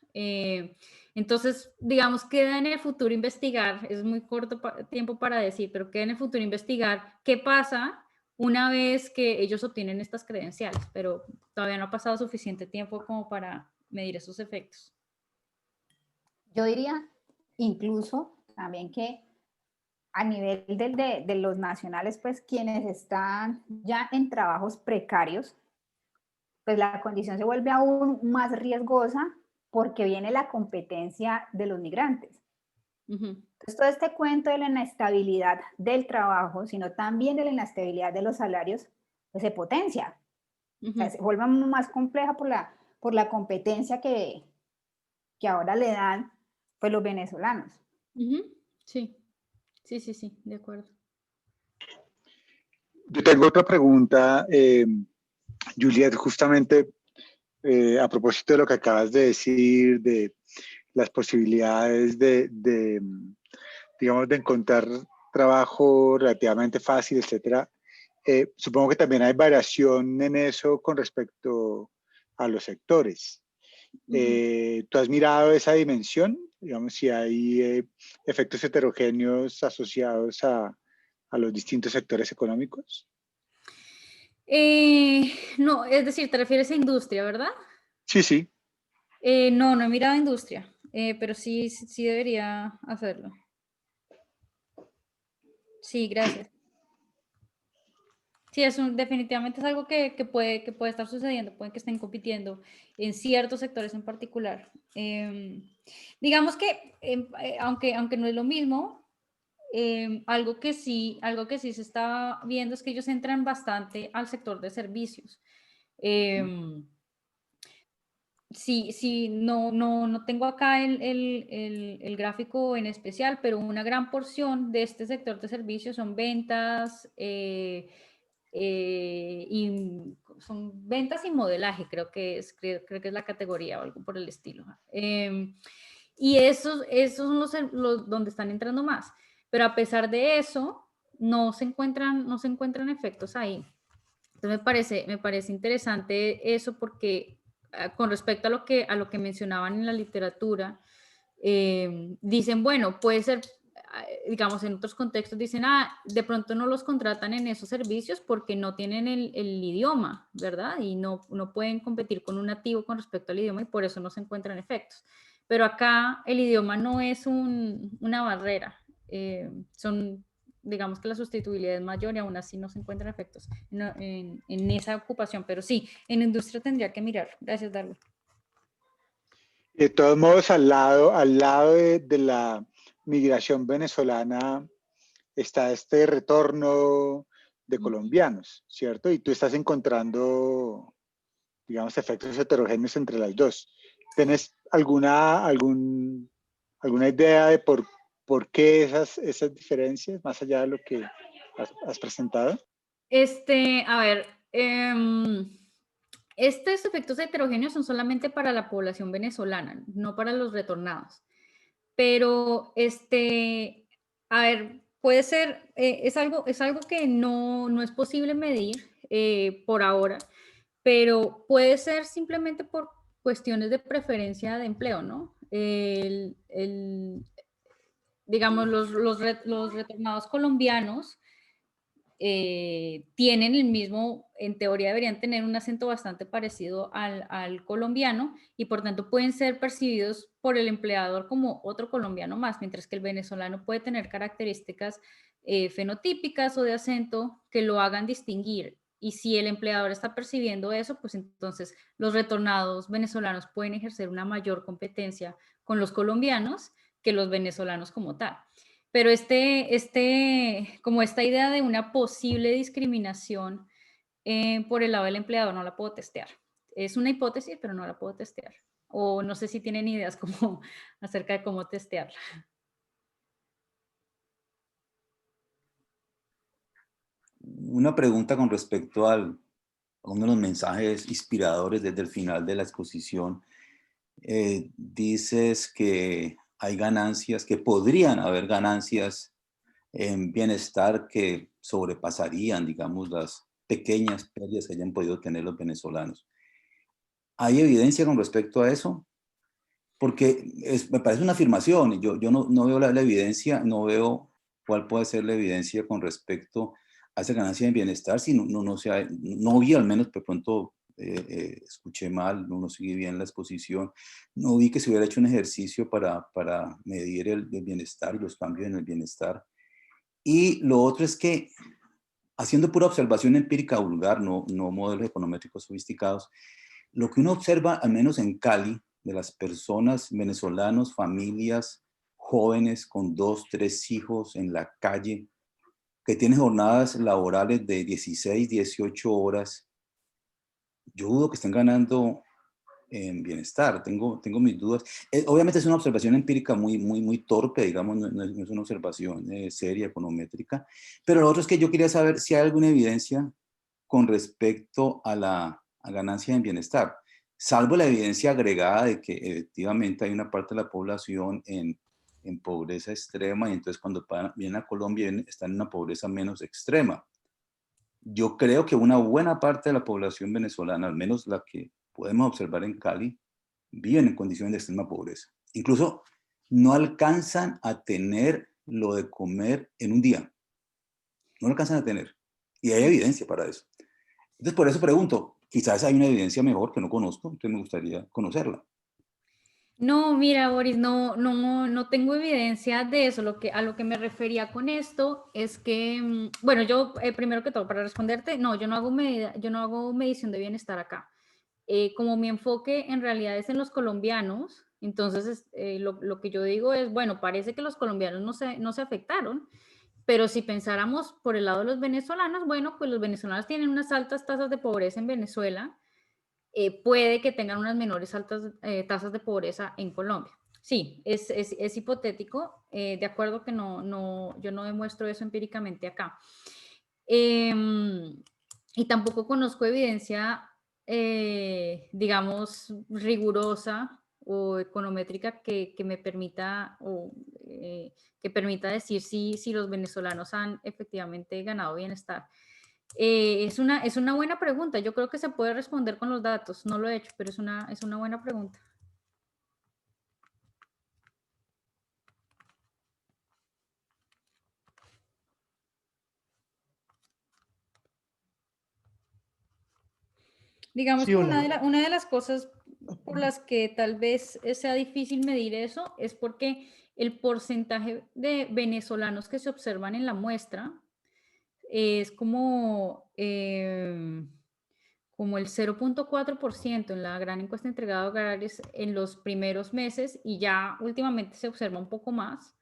Entonces, digamos, queda en el futuro investigar, es muy corto tiempo para decir, pero queda en el futuro investigar qué pasa una vez que ellos obtienen estas credenciales, pero todavía no ha pasado suficiente tiempo como para medir esos efectos. Yo diría incluso también que a nivel de los nacionales, pues quienes están ya en trabajos precarios, pues la condición se vuelve aún más riesgosa porque viene la competencia de los migrantes. Entonces, todo este cuento de la inestabilidad del trabajo, sino también de la inestabilidad de los salarios, pues se potencia. O sea, se vuelve más compleja por la competencia que ahora le dan pues, los venezolanos. Sí, sí, sí, sí, de acuerdo. Yo tengo otra pregunta, Juliet, justamente a propósito de lo que acabas de decir, de las posibilidades digamos, de encontrar trabajo relativamente fácil, etcétera. Supongo que también hay variación en eso con respecto a los sectores. ¿Tú has mirado esa dimensión? Digamos, si hay efectos heterogéneos asociados a los distintos sectores económicos. No, es decir, te refieres a industria, ¿verdad? Sí, sí. No, no he mirado industria, pero sí, sí debería hacerlo. Sí, gracias. Sí, definitivamente es algo que puede estar sucediendo, puede que estén compitiendo en ciertos sectores en particular. Digamos que, aunque no es lo mismo, algo que sí se está viendo es que ellos entran bastante al sector de servicios. Sí, no tengo acá el gráfico en especial, pero una gran porción de este sector de servicios son ventas, y son ventas y modelaje, creo que es la categoría o algo por el estilo. Y esos son los donde están entrando más. Pero a pesar de eso, no se encuentran efectos ahí. Entonces me parece interesante eso porque con respecto a lo que mencionaban en la literatura, dicen, bueno, puede ser, digamos, en otros contextos dicen, de pronto no los contratan en esos servicios porque no tienen el idioma, ¿verdad? Y no pueden competir con un nativo con respecto al idioma y por eso no se encuentran efectos. Pero acá el idioma no es una barrera, digamos que la sustituibilidad es mayor y aún así no se encuentran efectos en esa ocupación, pero sí, en industria tendría que mirar. Gracias, Darwin. De todos modos, al lado de la migración venezolana está este retorno de colombianos, ¿cierto? Y tú estás encontrando, digamos, efectos heterogéneos entre las dos. ¿Tienes alguna idea de por qué esas diferencias, más allá de lo que has presentado? A ver, estos efectos heterogéneos son solamente para la población venezolana, no para los retornados. Pero, a ver, puede ser, es algo que no es posible medir por ahora, pero puede ser simplemente por cuestiones de preferencia de empleo, ¿no? Digamos, los retornados colombianos tienen el mismo, en teoría deberían tener un acento bastante parecido al colombiano y por tanto pueden ser percibidos por el empleador como otro colombiano más, mientras que el venezolano puede tener características fenotípicas o de acento que lo hagan distinguir. Y si el empleador está percibiendo eso, pues entonces los retornados venezolanos pueden ejercer una mayor competencia con los colombianos que los venezolanos como tal. Pero como esta idea de una posible discriminación por el lado del empleador no la puedo testear. Es una hipótesis, pero no la puedo testear. O no sé si tienen ideas como acerca de cómo testearla. Una pregunta con respecto a uno de los mensajes inspiradores desde el final de la exposición. Dices que hay ganancias, que podrían haber ganancias en bienestar que sobrepasarían, digamos, las pequeñas pérdidas que hayan podido tener los venezolanos. ¿Hay evidencia con respecto a eso? Porque me parece una afirmación, y yo no veo la evidencia, no veo cuál puede ser la evidencia con respecto a esa ganancia de bienestar si no vi, al menos de pronto escuché mal, no seguí bien la exposición, no vi que se hubiera hecho un ejercicio para medir el bienestar y los cambios en el bienestar. Y lo otro es que, haciendo pura observación empírica vulgar, no modelos econométricos sofisticados, lo que uno observa, al menos en Cali, de las personas venezolanos, familias jóvenes con 2, 3 hijos en la calle, que tienen jornadas laborales de 16, 18 horas, yo dudo que estén ganando en bienestar, tengo mis dudas. Obviamente es una observación empírica muy torpe, digamos, no es una observación seria, econométrica, pero lo otro es que yo quería saber si hay alguna evidencia con respecto a la ganancia en bienestar, salvo la evidencia agregada de que efectivamente hay una parte de la población en pobreza extrema, y entonces cuando vienen a Colombia están en una pobreza menos extrema. Yo creo que una buena parte de la población venezolana, al menos la que podemos observar en Cali, viven en condiciones de extrema pobreza. Incluso no alcanzan a tener lo de comer en un día. No lo alcanzan a tener. Y hay evidencia para eso. Entonces, por eso pregunto, quizás hay una evidencia mejor que no conozco, entonces me gustaría conocerla. No, mira, Boris, no tengo evidencia de eso. A lo que me refería con esto es que, bueno, yo, primero que todo, para responderte, no, yo no hago medición de bienestar acá. Como mi enfoque en realidad es en los colombianos, entonces lo que yo digo es, bueno, parece que los colombianos no se afectaron, pero si pensáramos por el lado de los venezolanos, bueno, pues los venezolanos tienen unas altas tasas de pobreza en Venezuela, puede que tengan unas menores tasas de pobreza en Colombia. Sí, es hipotético, de acuerdo que yo no demuestro eso empíricamente acá. Y tampoco conozco evidencia, digamos, rigurosa o econométrica que me permita que permita decir si los venezolanos han efectivamente ganado bienestar. Es una buena pregunta. Yo creo que se puede responder con los datos. No lo he hecho, pero es una buena pregunta. Digamos Sí, que hola. una de las cosas por las que tal vez sea difícil medir eso es porque el porcentaje de venezolanos que se observan en la muestra es como el 0.4% en la gran encuesta entregada a hogares en los primeros meses, y ya últimamente se observa un poco más,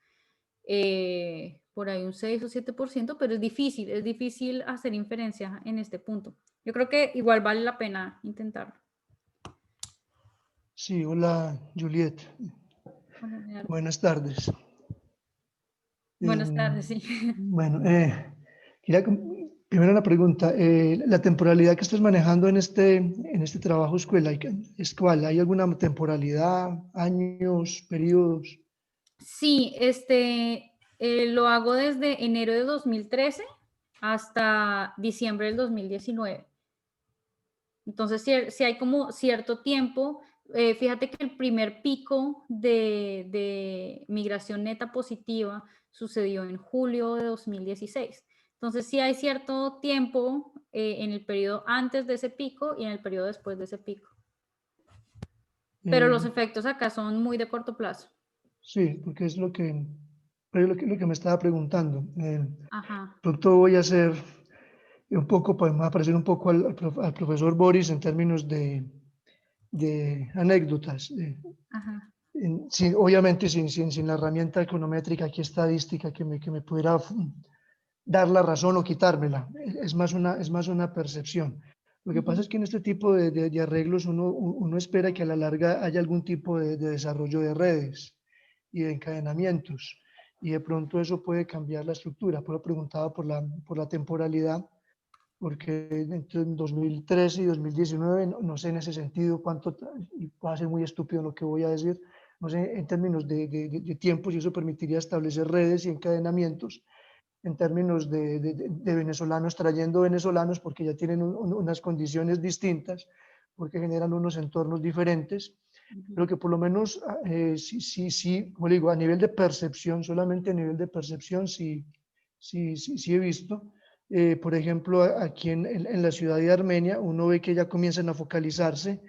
por ahí un 6 o 7%, pero es difícil hacer inferencia en este punto. Yo creo que igual vale la pena intentarlo. Sí, hola, Juliet. Buenas tardes. Buenas tardes, sí. Bueno, primero una pregunta. La temporalidad que estás manejando en este trabajo escuela, ¿es cuál? ¿Hay alguna temporalidad, años, periodos? Sí, lo hago desde enero de 2013 hasta diciembre del 2019. Entonces, si hay como cierto tiempo, fíjate que el primer pico de migración neta positiva sucedió en julio de 2016. Entonces, sí hay cierto tiempo en el periodo antes de ese pico y en el periodo después de ese pico. Pero los efectos acá son muy de corto plazo. Sí, porque es lo que me estaba preguntando. Ajá. Pronto voy a hacer un poco, pues me va a parecer un poco al profesor Boris en términos de anécdotas. Ajá. Obviamente sin la herramienta econométrica aquí estadística que me pudiera dar la razón o quitármela. Es más una percepción. Lo que pasa es que en este tipo de arreglos uno espera que a la larga haya algún tipo de desarrollo de redes y de encadenamientos, y de pronto eso puede cambiar la estructura. Por lo preguntaba por la temporalidad, porque entre 2013 y 2019, no sé en ese sentido cuánto, y va a ser muy estúpido lo que voy a decir, no sé en términos de tiempo si eso permitiría establecer redes y encadenamientos en términos de venezolanos trayendo venezolanos, porque ya tienen unas condiciones distintas, porque generan unos entornos diferentes, pero que por lo menos sí, como digo, a nivel de percepción, solamente a nivel de percepción sí he visto Por ejemplo, aquí en la ciudad de Armenia, uno ve que ya comienzan a focalizarse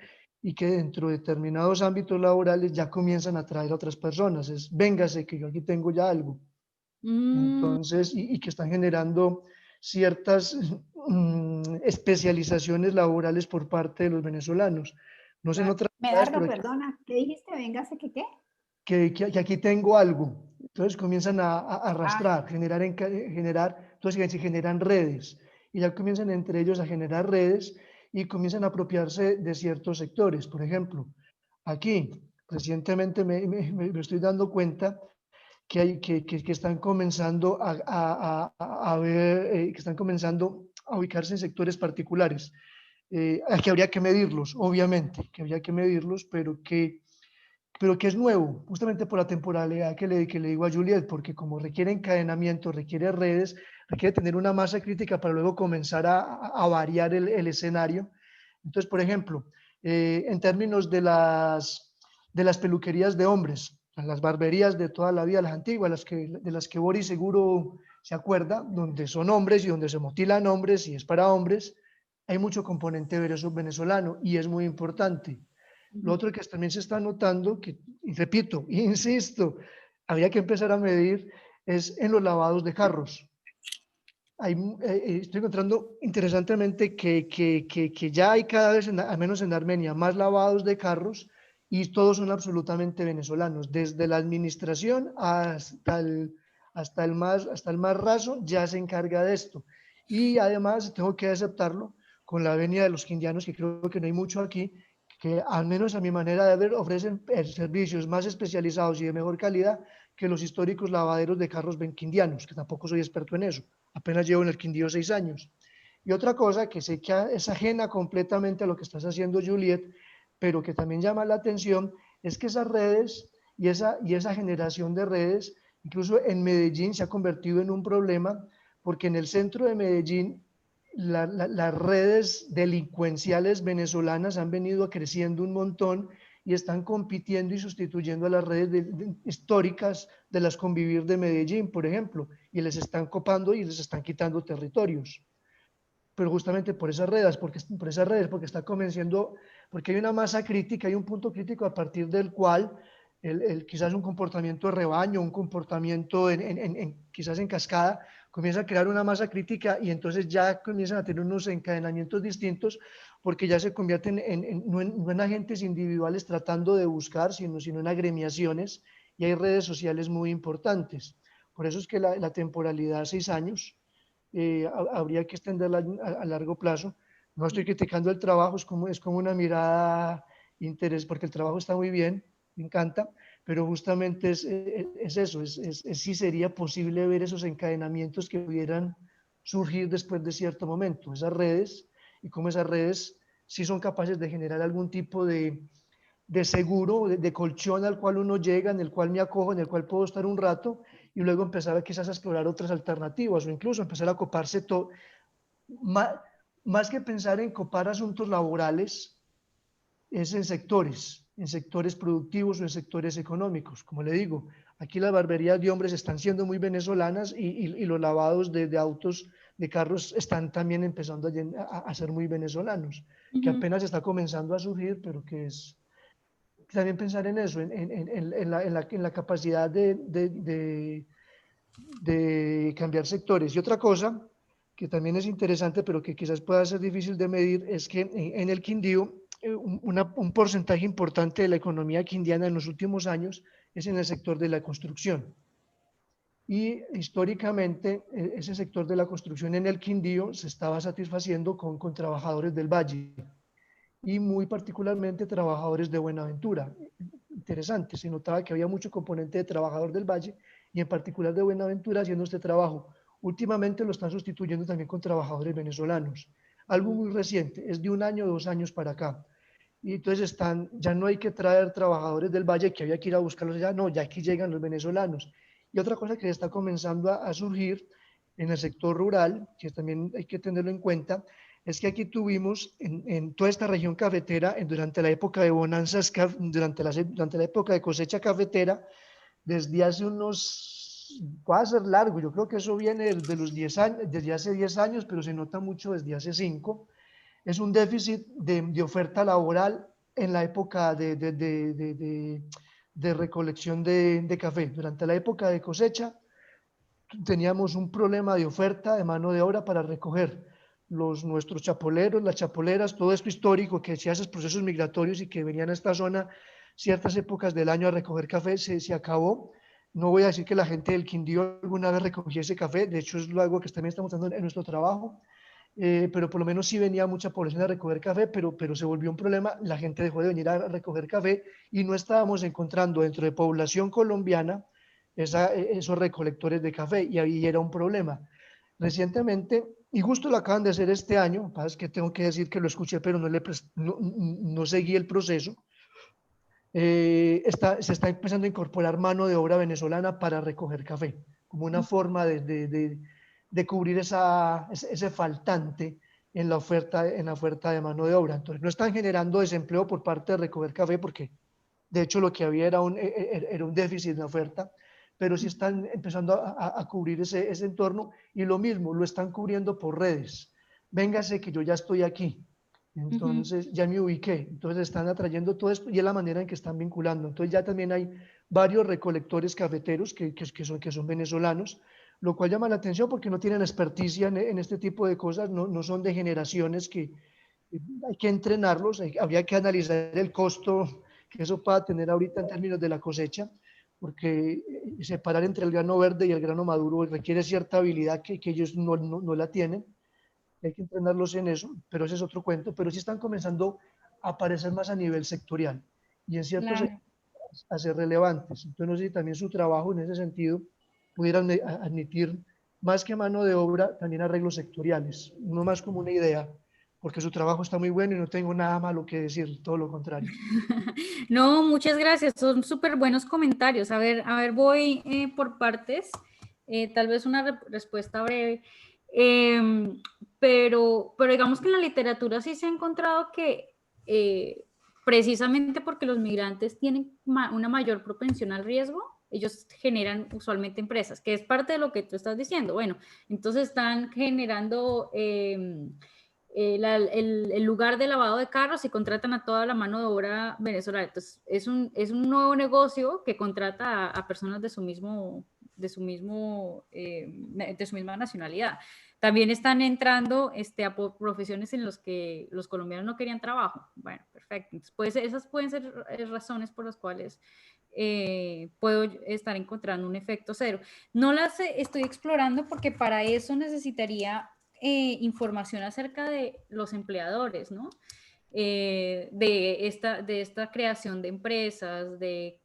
y que dentro de determinados ámbitos laborales ya comienzan a atraer a otras personas. Es, véngase, que yo aquí tengo ya algo. Entonces, y que están generando ciertas especializaciones laborales por parte de los venezolanos. No sé en otras ciudades, Medardo, pero perdona, ¿qué dijiste? Véngase, ¿qué qué? que aquí tengo algo. Entonces comienzan a Ah, arrastrar, entonces se generan redes y ya comienzan entre ellos a generar redes y comienzan a apropiarse de ciertos sectores. Por ejemplo, aquí recientemente me estoy dando cuenta que, que están comenzando a ver, que están comenzando a ubicarse en sectores particulares. Que habría que medirlos, obviamente, que habría que medirlos, pero que es nuevo, justamente por la temporalidad que le digo a Juliet, porque como requiere encadenamiento, requiere redes, requiere tener una masa crítica para luego comenzar a variar el escenario. Entonces, por ejemplo, en términos de las peluquerías de hombres, las barberías de toda la vida, las antiguas, de las que Boris seguro se acuerda, donde son hombres y donde se motilan hombres y es para hombres, hay mucho componente venezolano y es muy importante. Lo otro que también se está notando, que y repito, insisto, habría que empezar a medir, es en los lavados de carros. Estoy encontrando interesantemente que ya hay cada vez, al menos en Armenia, más lavados de carros y todos son absolutamente venezolanos. Desde la administración hasta el más raso ya se encarga de esto. Y además tengo que aceptarlo con la venia de los quindianos, que creo que no hay mucho aquí, que al menos a mi manera de ver ofrecen servicios más especializados y de mejor calidad que los históricos lavaderos de carros benquindianos, que tampoco soy experto en eso, apenas llevo en el Quindío 6 años. Y otra cosa que sé que es ajena completamente a lo que estás haciendo, Juliet, pero que también llama la atención, es que esas redes y esa generación de redes, incluso en Medellín se ha convertido en un problema, porque en el centro de Medellín las redes delincuenciales venezolanas han venido creciendo un montón y están compitiendo y sustituyendo a las redes históricas de las convivir de Medellín, por ejemplo, y les están copando y les están quitando territorios. Pero justamente por esas redes, porque está convenciendo, porque hay una masa crítica, hay un punto crítico a partir del cual quizás un comportamiento de rebaño, un comportamiento quizás en cascada, comienza a crear una masa crítica y entonces ya comienzan a tener unos encadenamientos distintos porque ya se convierten no en agentes individuales tratando de buscar, sino en agremiaciones y hay redes sociales muy importantes. Por eso es que la temporalidad 6 años habría que extenderla a largo plazo. No estoy criticando el trabajo, es como una mirada interés, porque el trabajo está muy bien, me encanta, pero justamente es eso, si sería posible ver esos encadenamientos que pudieran surgir después de cierto momento, esas redes, y cómo esas redes sí son capaces de generar algún tipo de seguro, de colchón al cual uno llega, en el cual me acojo, en el cual puedo estar un rato y luego empezar a quizás a explorar otras alternativas o incluso empezar a coparse todo. Más que pensar en copar asuntos laborales, es en sectores productivos o en sectores económicos. Como le digo, aquí las barberías de hombres están siendo muy venezolanas y los lavados de autos, de carros, están también empezando a ser muy venezolanos, que apenas está comenzando a surgir, pero que es también pensar en eso, en la capacidad de cambiar sectores. Y otra cosa que también es interesante, pero que quizás pueda ser difícil de medir, es que en el Quindío un porcentaje importante de la economía quindiana en los últimos años es en el sector de la construcción. Y históricamente ese sector de la construcción en el Quindío se estaba satisfaciendo con trabajadores del Valle y muy particularmente trabajadores de Buenaventura. Interesante, se notaba que había mucho componente de trabajador del Valle y en particular de Buenaventura haciendo este trabajo. Últimamente lo están sustituyendo también con trabajadores venezolanos. Algo muy reciente, es de 1 año, 2 años para acá. Y entonces ya no hay que traer trabajadores del Valle que había que ir a buscarlos allá, no, ya aquí llegan los venezolanos. Y otra cosa que está comenzando a surgir en el sector rural, que también hay que tenerlo en cuenta, es que aquí tuvimos en toda esta región cafetera, durante la época de bonanzas, durante la época de cosecha cafetera, desde hace unos va a ser largo. Yo creo que eso viene de los 10 años, desde hace 10 años, pero se nota mucho desde hace 5. Es un déficit de oferta laboral en la época de recolección de café. Durante la época de cosecha teníamos un problema de oferta de mano de obra para recoger nuestros chapoleros, las chapoleras, todo esto histórico que hacía esos procesos migratorios y que venían a esta zona ciertas épocas del año a recoger café, se acabó. No voy a decir que la gente del Quindío alguna vez recogiese café, de hecho es algo que también estamos dando en nuestro trabajo, pero por lo menos sí venía mucha población a recoger café, pero se volvió un problema, la gente dejó de venir a recoger café y no estábamos encontrando dentro de población colombiana esos recolectores de café y ahí era un problema. Recientemente, y justo lo acaban de hacer este año, es que tengo que decir que lo escuché, pero no seguí el proceso, se está empezando a incorporar mano de obra venezolana para recoger café, como una forma de cubrir ese faltante en la oferta de mano de obra. Entonces, no están generando desempleo por parte de recoger café, porque de hecho lo que había era un déficit de oferta, pero sí están empezando a cubrir ese entorno y lo mismo, lo están cubriendo por redes. Véngase que yo ya estoy aquí. Entonces ya me ubiqué, entonces están atrayendo todo esto y es la manera en que están vinculando. Entonces ya también hay varios recolectores cafeteros que son venezolanos, lo cual llama la atención porque no tienen experticia en este tipo de cosas, no son de generaciones que hay que entrenarlos, habría que analizar el costo que eso pueda tener ahorita en términos de la cosecha, porque separar entre el grano verde y el grano maduro requiere cierta habilidad que ellos no la tienen. Hay que entrenarlos en eso, pero ese es otro cuento, pero sí están comenzando a aparecer más a nivel sectorial y en ciertos Claro. a ser relevantes. Entonces, no sé si también su trabajo en ese sentido pudiera admitir más que mano de obra, también arreglos sectoriales, no más como una idea, porque su trabajo está muy bueno y no tengo nada malo que decir, todo lo contrario. No, muchas gracias, son súper buenos comentarios. A ver, voy por partes, tal vez una respuesta breve, pero digamos que en la literatura sí se ha encontrado que precisamente porque los migrantes tienen una mayor propensión al riesgo, ellos generan usualmente empresas, que es parte de lo que tú estás diciendo. Bueno, entonces están generando el lugar de lavado de carros y contratan a toda la mano de obra venezolana. Entonces, es un nuevo negocio que contrata a personas de su misma nacionalidad. También están entrando a profesiones en las que los colombianos no querían trabajo. Bueno, perfecto. Entonces, esas pueden ser razones por las cuales puedo estar encontrando un efecto cero. No las estoy explorando porque para eso necesitaría información acerca de los empleadores, ¿no? De esta creación de empresas, de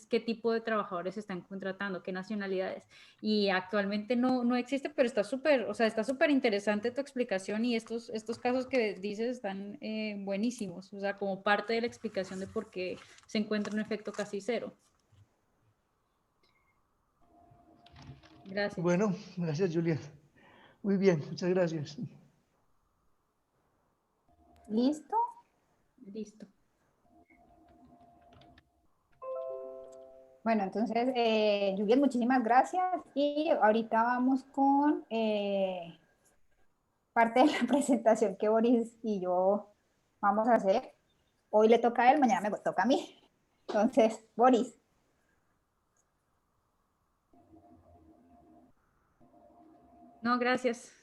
qué tipo de trabajadores están contratando, qué nacionalidades. Y actualmente no existe, pero está súper, o sea, está súper interesante tu explicación y estos casos que dices están buenísimos, o sea, como parte de la explicación de por qué se encuentra un efecto casi cero. Gracias. Bueno, gracias, Julián. Muy bien, muchas gracias. ¿Listo? Listo. Bueno, entonces, Juliet, muchísimas gracias. Y ahorita vamos con parte de la presentación que Boris y yo vamos a hacer. Hoy le toca a él, mañana me toca a mí. Entonces, Boris. No, gracias.